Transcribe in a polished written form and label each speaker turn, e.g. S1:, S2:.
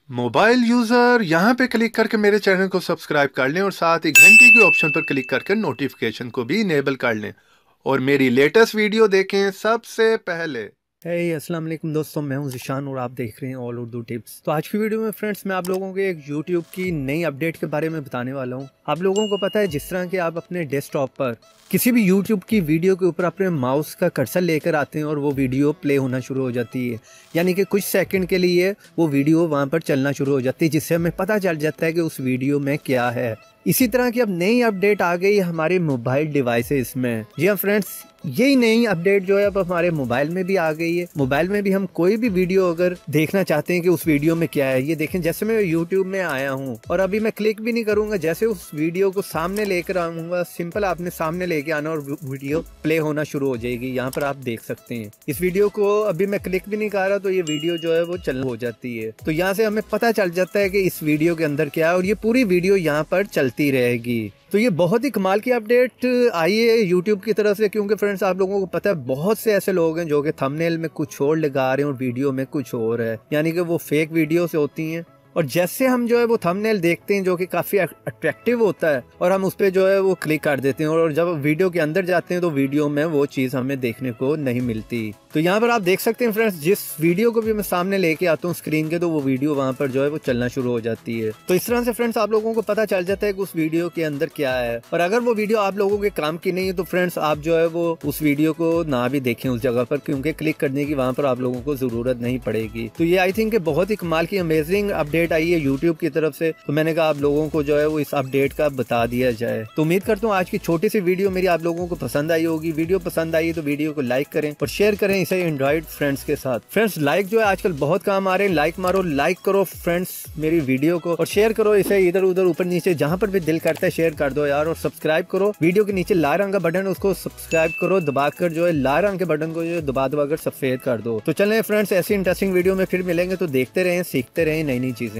S1: Mobile user यहाँ पे click करके मेरे चैनल को सब्सक्राइब कर लें और साथ ही घंटी के ऑप्शन पर क्लिक करके नोटिफिकेशन को भी इनेबल कर लें और मेरी लेटेस्ट वीडियो देखें सबसे पहले।
S2: अस्सलाम वालेकुम दोस्तों, मैं हूं ज़िशान और आप देख रहे हैं ऑल उर्दू टिप्स। तो आज की वीडियो में फ्रेंड्स मैं आप लोगों को एक यूट्यूब की नई अपडेट के बारे में बताने वाला हूं। आप लोगों को पता है जिस तरह के आप अपने डेस्कटॉप पर किसी भी यूट्यूब की वीडियो के ऊपर अपने माउस का कर्सर लेकर आते हैं और वो वीडियो प्ले होना शुरू हो जाती है, यानी कि कुछ सेकंड के लिए वो वीडियो वहाँ पर चलना शुरू हो जाती है, जिससे हमें पता चल जाता है कि उस वीडियो में क्या है। इसी तरह की अब नई अपडेट आ गई हमारे मोबाइल डिवाइसेस में। जी हाँ फ्रेंड्स, यही नई अपडेट जो है अब हमारे मोबाइल में भी आ गई है। मोबाइल में भी हम कोई भी वीडियो अगर देखना चाहते हैं कि उस वीडियो में क्या है, ये देखें जैसे मैं यूट्यूब में आया हूँ और अभी मैं क्लिक भी नहीं करूंगा, जैसे उस वीडियो को सामने लेकर आऊंगा, सिंपल आपने सामने लेके आना और वीडियो प्ले होना शुरू हो जाएगी। यहाँ पर आप देख सकते हैं इस वीडियो को अभी मैं क्लिक भी नहीं कर रहा तो ये वीडियो जो है वो चल हो जाती है। तो यहाँ से हमें पता चल जाता है कि इस वीडियो के अंदर क्या है और ये पूरी वीडियो यहाँ पर चलती रहेगी। तो ये बहुत ही कमाल की अपडेट आई है यूट्यूब की तरफ से, क्योंकि फ्रेंड्स आप लोगों को पता है बहुत से ऐसे लोग हैं जो कि थंबनेल में कुछ और लगा रहे हैं और वीडियो में कुछ और है, यानी कि वो फेक वीडियो से होती हैं। और जैसे हम जो है वो थंबनेल देखते हैं जो कि काफ़ी अट्रैक्टिव होता है और हम उस पर जो है वो क्लिक कर देते हैं और जब वीडियो के अंदर जाते हैं तो वीडियो में वो चीज़ हमें देखने को नहीं मिलती। तो यहाँ पर आप देख सकते हैं फ्रेंड्स, जिस वीडियो को भी मैं सामने लेके आता हूँ स्क्रीन के, तो वो वीडियो वहाँ पर जो है वो चलना शुरू हो जाती है। तो इस तरह से फ्रेंड्स आप लोगों को पता चल जाता है कि उस वीडियो के अंदर क्या है। और अगर वो वीडियो आप लोगों के काम की नहीं है तो फ्रेंड्स आप जो है वो उस वीडियो को ना भी देखें उस जगह पर, क्योंकि क्लिक करने की वहाँ पर आप लोगों को जरूरत नहीं पड़ेगी। तो ये आई थिंक बहुत ही कमाल की अमेजिंग अपडेट आई है यूट्यूब की तरफ से। तो मैंने कहा आप लोगों को जो है वो इस अपडेट का बता दिया जाए। तो उम्मीद करता हूँ आज की छोटी सी वीडियो मेरी आप लोगों को पसंद आई होगी। वीडियो पसंद आई तो वीडियो को लाइक करें और शेयर करें इसे एंड्रॉइड फ्रेंड्स के साथ। फ्रेंड्स लाइक जो है आजकल बहुत काम आ रहे हैं, लाइक मारो, लाइक करो फ्रेंड्स मेरी वीडियो को और शेयर करो इसे इधर उधर ऊपर नीचे जहां पर भी दिल करता है शेयर कर दो यार। और सब्सक्राइब करो, वीडियो के नीचे लाल रंग का बटन है उसको सब्सक्राइब करो दबाकर, जो है लाल रंग के बटन को जो दबा कर सफेद कर दो। तो चलें फ्रेंड्स, ऐसी इंटरेस्टिंग वीडियो में फिर मिलेंगे, तो देखते रहें, सीखते रहें नई नई चीजें।